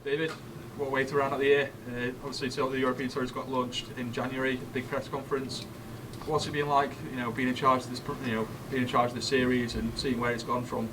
David, what way to round out the year? Obviously, so the European Tour's got launched in January, a big press conference. What's it been like, being in charge of this, being in charge of the series and seeing where it's gone from?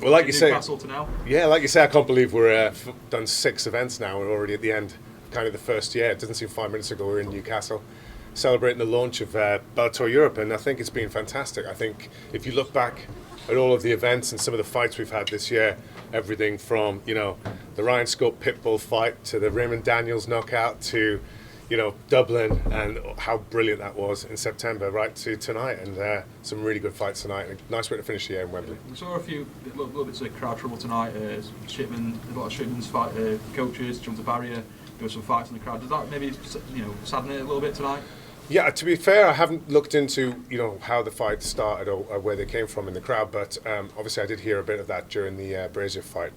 Well, like you say, Newcastle to now. Yeah, like you say, I can't believe we're done 6 events now. We're already at the end, kind of the first year. It doesn't seem 5 minutes ago we were in Newcastle, celebrating the launch of Bellator Europe, and I think it's been fantastic. I think if you look back at all of the events and some of the fights we've had this year, everything from the Ryan Scope Pitbull fight to the Raymond Daniels knockout to Dublin and how brilliant that was in September, right to tonight, and some really good fights tonight. A nice way to finish the year in Wembley. We saw a few little bits of crowd trouble tonight. Shipman, a lot of Shipman's fight coaches jumped the barrier. There were some fights in the crowd. Does that maybe sadden it a little bit tonight? Yeah, to be fair, I haven't looked into how the fight started or where they came from in the crowd, but obviously I did hear a bit of that during the Brazier fight.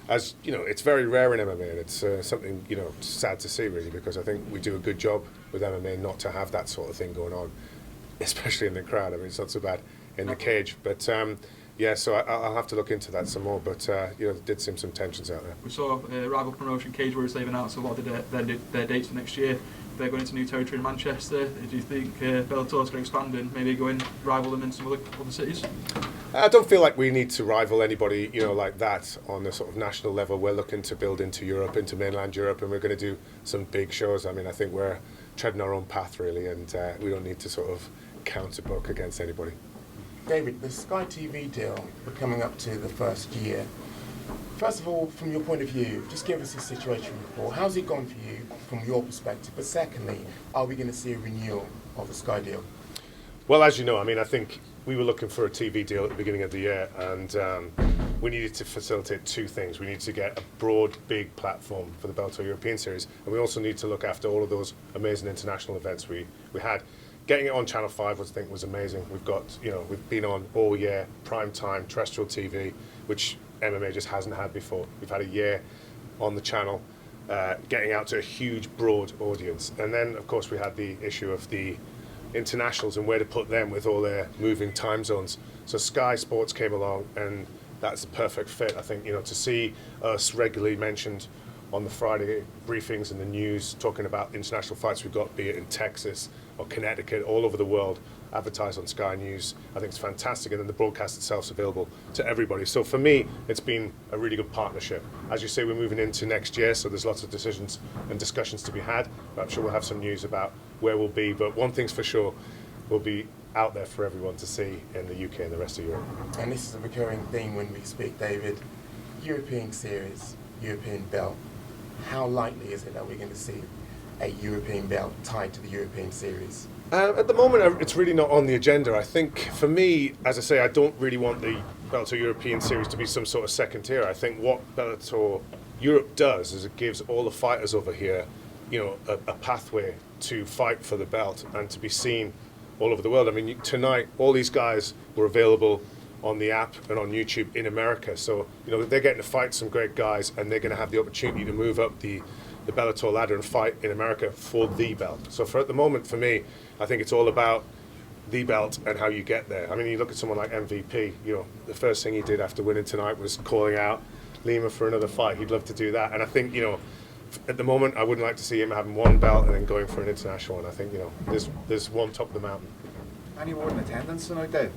As it's very rare in MMA, and it's something sad to see really, because I think we do a good job with MMA not to have that sort of thing going on, especially in the crowd. I mean, it's not so bad in the cage, but yeah, so I'll have to look into that some more. But there did seem some tensions out there. We saw rival promotion Cage Warriors. They've announced a lot of their dates for next year. They're going into new territory in Manchester. Do you think Bellator's going to expand and maybe go and rival them in some other cities? I don't feel like we need to rival anybody, like that on the sort of national level. We're looking to build into Europe, into mainland Europe, and we're going to do some big shows. I mean, I think we're treading our own path really, and we don't need to sort of counterbook against anybody. David, the Sky TV deal, we're coming up to the first year. First of all, from your point of view, just give us a situation report. How's it gone for you from your perspective? But secondly, are we going to see a renewal of the Sky deal? Well, as you know, I mean, I think we were looking for a TV deal at the beginning of the year, and we needed to facilitate 2 things. We needed to get a broad, big platform for the Bellator European Series, and we also need to look after all of those amazing international events we had. Getting it on Channel 5 was amazing. We've got, we've been on all year, prime time, terrestrial TV, which MMA just hasn't had before. We've had a year on the channel, getting out to a huge, broad audience. And then, of course, we had the issue of the internationals and where to put them with all their moving time zones. So Sky Sports came along, and that's a perfect fit. I think, to see us regularly mentioned on the Friday briefings and the news talking about international fights we've got, be it in Texas or Connecticut, all over the world, advertised on Sky News, I think it's fantastic, and then the broadcast itself is available to everybody. So for me, it's been a really good partnership. As you say, we're moving into next year, so there's lots of decisions and discussions to be had. I'm sure we'll have some news about where we'll be, but one thing's for sure, we'll be out there for everyone to see in the UK and the rest of Europe. And this is a recurring theme when we speak, David. European Series, European belt. How likely is it that we're going to see a European belt tied to the European Series? At the moment, it's really not on the agenda. I think, for me, as I say, I don't really want the Bellator European Series to be some sort of second tier. I think what Bellator Europe does is it gives all the fighters over here, a pathway to fight for the belt and to be seen all over the world. I mean, tonight, all these guys were available on the app and on YouTube in America. So, they're getting to fight some great guys, and they're going to have the opportunity to move up the Bellator ladder and fight in America for the belt. So at the moment, for me, I think it's all about the belt and how you get there. I mean, you look at someone like MVP, the first thing he did after winning tonight was calling out Lima for another fight. He'd love to do that. And I think, at the moment, I wouldn't like to see him having one belt and then going for an international one. I think, there's one top of the mountain. Any word in attendance tonight, Dave?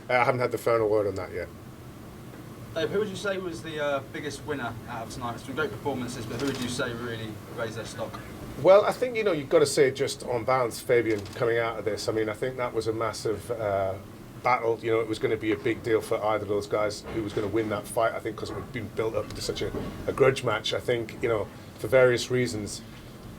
I haven't had the final word on that yet. Dave, who would you say was the biggest winner out of tonight? It's been great performances, but who would you say really raised their stock? Well, I think, you've got to say just on balance, Fabian coming out of this. I mean, I think that was a massive battle. It was going to be a big deal for either of those guys who was going to win that fight, I think, because it had been built up to such a grudge match. I think, for various reasons,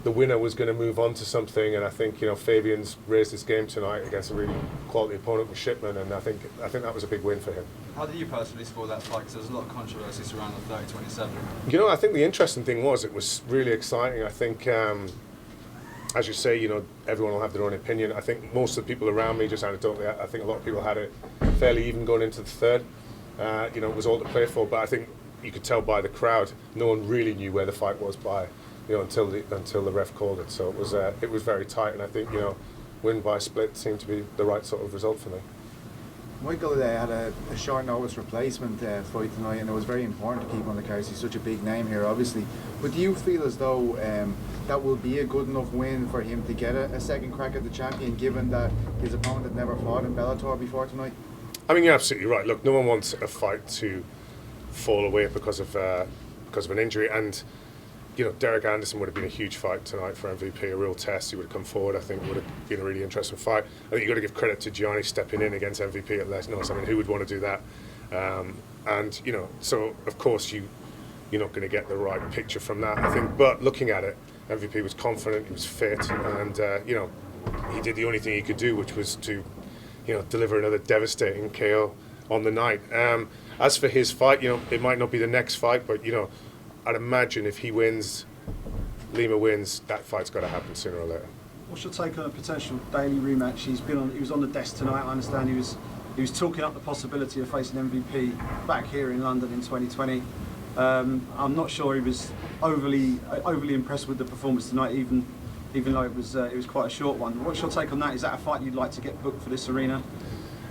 the winner was going to move on to something, and I think, Fabian's raised his game tonight against a really quality opponent with Shipman, and I think that was a big win for him. How did you personally score that fight? Because there was a lot of controversy surrounding the 30-27. I think the interesting thing was it was really exciting. I think, as you say, everyone will have their own opinion. I think most of the people around me, just anecdotally, I think a lot of people had it fairly even going into the third. It was all to play for, but I think you could tell by the crowd, no one really knew where the fight was by, until the ref called it. So it was very tight, and I think, win by split seemed to be the right sort of result for me. Michael had a short notice replacement fight tonight, and it was very important to keep on the cards. He's such a big name here, obviously. But do you feel as though that will be a good enough win for him to get a second crack at the champion, given that his opponent had never fought in Bellator before tonight? I mean, you're absolutely right. Look, no one wants a fight to fall away because of an injury, and you know, Derek Anderson would have been a huge fight tonight for MVP, a real test. He would have come forward. I think it would have been a really interesting fight. I think you've got to give credit to Gianni stepping in against MVP at less notice. I mean, who would want to do that? And you know, so of course you're not going to get the right picture from that, I think. But looking at it, MVP was confident, he was fit, and you know, he did the only thing he could do, which was to, you know, deliver another devastating KO on the night. As for his fight, you know, it might not be the next fight, but you know, I'd imagine if he wins, Lima wins, that fight's got to happen sooner or later. What's your take on a potential daily rematch? He was on the desk tonight. I understand he was talking up the possibility of facing MVP back here in London in 2020. I'm not sure he was overly impressed with the performance tonight, even though it was quite a short one. What's your take on that? Is that a fight you'd like to get booked for this arena,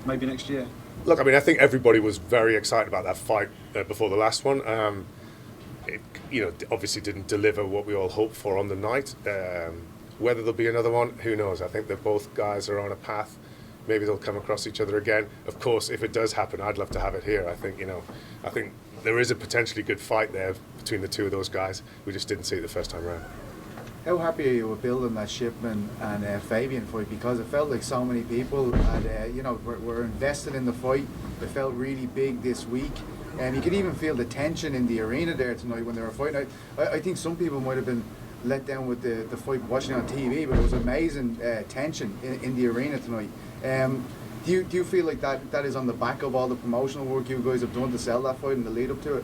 maybe next year? Look, I mean, I think everybody was very excited about that fight before the last one. It, you know, obviously didn't deliver what we all hoped for on the night. Whether there'll be another one, who knows? I think that both guys are on a path. Maybe they'll come across each other again. Of course, if it does happen, I'd love to have it here. I think there is a potentially good fight there between the two of those guys. We just didn't see it the first time around. How happy are you with building that Shipman and Fabian fight? Because it felt like so many people had, were invested in the fight. It felt really big this week. And you could even feel the tension in the arena there tonight when they were fighting. I think some people might have been let down with the fight watching on TV, but it was amazing tension in the arena tonight. Do you feel like that is on the back of all the promotional work you guys have done to sell that fight and the lead up to it?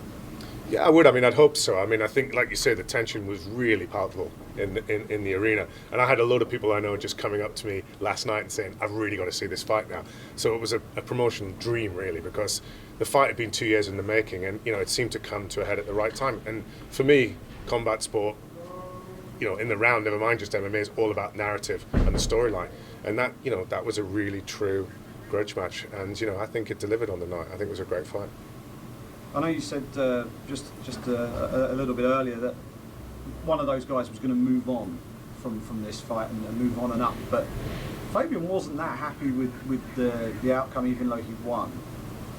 Yeah, I would. I mean, I'd hope so. I mean, I think, like you say, the tension was really palpable in the arena. And I had a load of people I know just coming up to me last night and saying, I've really got to see this fight now. So it was a promotional dream, really, because the fight had been 2 years in the making, and, you know, it seemed to come to a head at the right time. And for me, combat sport, you know, in the round, never mind just MMA, is all about narrative and the storyline. And that, you know, that was a really true grudge match. And, you know, I think it delivered on the night. I think it was a great fight. I know you said just a little bit earlier that one of those guys was going to move on from this fight and move on and up, but Fabian wasn't that happy with the outcome, even though he won.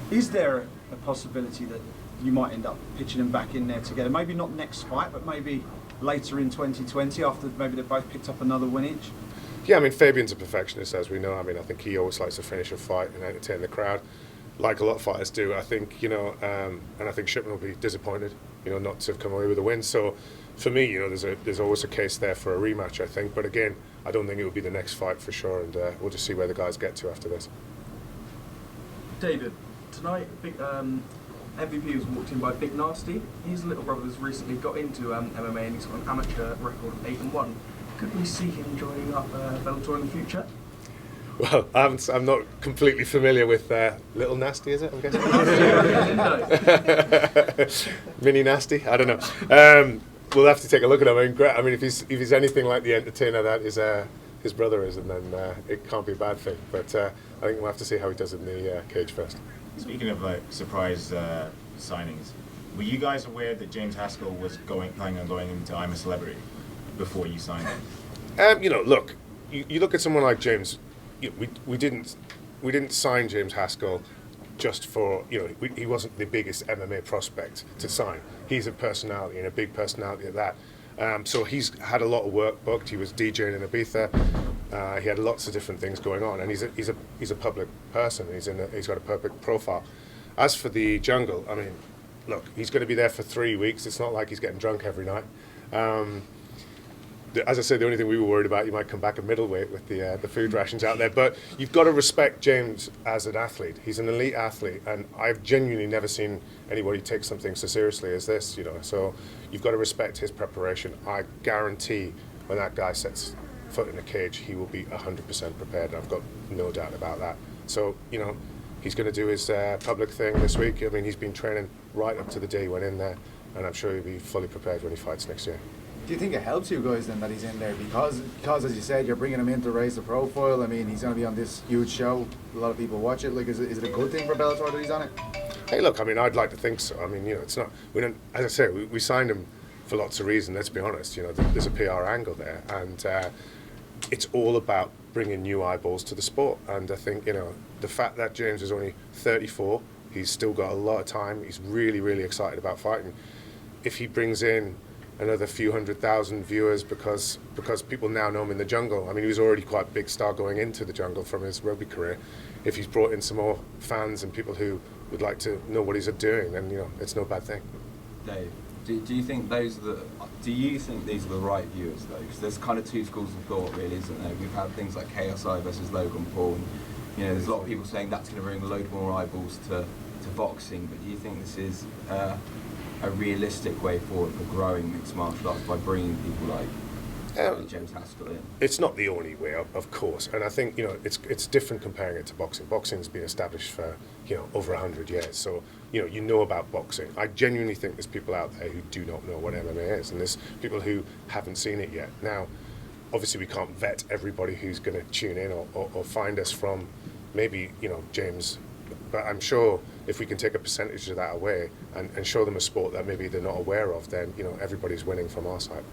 Is there a possibility that you might end up pitching them back in there together? Maybe not next fight, but maybe later in 2020 after maybe they've both picked up another win each? Yeah, I mean, Fabian's a perfectionist, as we know. I mean, I think he always likes to finish a fight and entertain the crowd, like a lot of fighters do. I think, you know, and I think Shipman will be disappointed, you know, not to have come away with a win. So for me, you know, there's always a case there for a rematch, I think. But again, I don't think it will be the next fight for sure, and we'll just see where the guys get to after this. David, tonight, MVP was walked in by Big Nasty. His little brother has recently got into MMA and he's got an amateur record of 8-1. Could we see him joining up Bellator in the future? Well, I'm not completely familiar with Little Nasty, is it? I'm guessing. Mini Nasty? I don't know. We'll have to take a look at him. I mean, if he's anything like the entertainer that is his brother is, and then it can't be a bad thing. But I think we'll have to see how he does in the cage first. Speaking of surprise signings, were you guys aware that James Haskell was planning on going into I'm a Celebrity before you signed him? You know, look, you look at someone like James. You know, we didn't sign James Haskell just for, you know, he wasn't the biggest MMA prospect to sign. He's a personality, and a big personality at that. So he's had a lot of work booked. He was DJing in Ibiza. He had lots of different things going on, and he's a public person. He's got a perfect profile. As for the jungle, I mean, look, he's going to be there for 3 weeks. It's not like he's getting drunk every night. As I said, the only thing we were worried about, you might come back a middleweight with the food rations out there. But you've got to respect James as an athlete. He's an elite athlete, and I've genuinely never seen anybody take something so seriously as this. You know, so you've got to respect his preparation. I guarantee when that guy sets foot in a cage, he will be 100% prepared. I've got no doubt about that. So, you know, he's going to do his public thing this week. I mean, he's been training right up to the day he went in there, and I'm sure he'll be fully prepared when he fights next year. Do you think it helps you guys then that he's in there because as you said, you're bringing him in to raise the profile? I mean, he's going to be on this huge show. A lot of people watch it. Like, is it a good thing for Bellator that he's on it? Hey, look, I mean, I'd like to think so. I mean, you know, it's not. We don't. As I say, we signed him for lots of reasons. Let's be honest. You know, there's a PR angle there, and it's all about bringing new eyeballs to the sport. And I think, you know, the fact that James is only 34, he's still got a lot of time. He's really, really excited about fighting. If he brings in another few 100,000 viewers because people now know him in the jungle. I mean, he was already quite a big star going into the jungle from his rugby career. If he's brought in some more fans and people who would like to know what he's doing, then, you know, it's no bad thing. Dave, do you think these are the right viewers though? Because there's kind of two schools of thought, really, isn't there? We've had things like KSI versus Logan Paul. And, you know, there's a lot of people saying that's going to bring a load more eyeballs to boxing. But do you think this is a realistic way forward for growing mixed martial arts by bringing people like James Haskell in? It's not the only way, of course, and I think, you know, it's different comparing it to boxing. Boxing's been established for, you know, over 100 years, so you know about boxing. I genuinely think there's people out there who do not know what MMA is, and there's people who haven't seen it yet. Now, obviously, we can't vet everybody who's going to tune in or find us from maybe, you know, James, but I'm sure if we can take a percentage of that away and show them a sport that maybe they're not aware of, then, you know, everybody's winning from our side.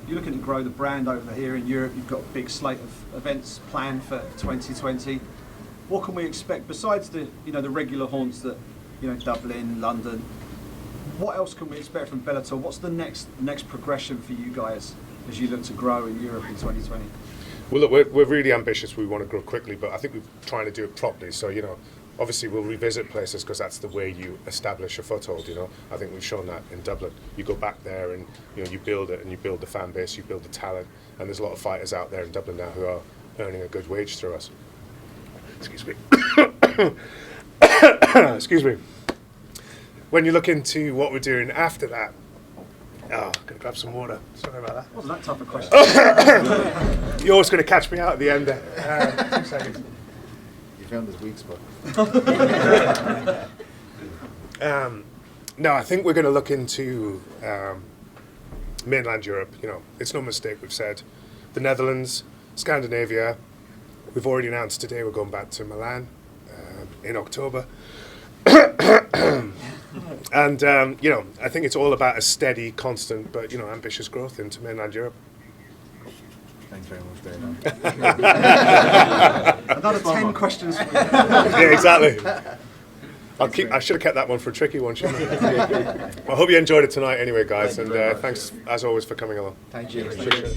You're looking to grow the brand over here in Europe. You've got a big slate of events planned for 2020. What can we expect besides the regular haunts that, you know, Dublin, London? What else can we expect from Bellator? What's the next progression for you guys as you look to grow in Europe in 2020? Well, look, we're really ambitious. We want to grow quickly, but I think we're trying to do it properly. So, you know, obviously we'll revisit places because that's the way you establish a foothold, you know. I think we've shown that in Dublin. You go back there and, you know, you build it and you build the fan base, you build the talent, and there's a lot of fighters out there in Dublin now who are earning a good wage through us. Excuse me. Excuse me. When you look into what we're doing after that, gonna grab some water. Sorry about that. Wasn't that tough a question? You're always going to catch me out at the end there. 2 seconds. You found his weak spot. No, I think we're going to look into mainland Europe. You know, it's no mistake. We've said the Netherlands, Scandinavia. We've already announced today we're going back to Milan in October. And, you know, I think it's all about a steady, constant, but, you know, ambitious growth into mainland Europe. Thanks very much, Dave. Another 10 questions for you. Yeah, exactly. I should have kept that one for a tricky one, shouldn't I? Well, I hope you enjoyed it tonight anyway, guys, and thanks, as always, for coming along. Thank you. Appreciate it.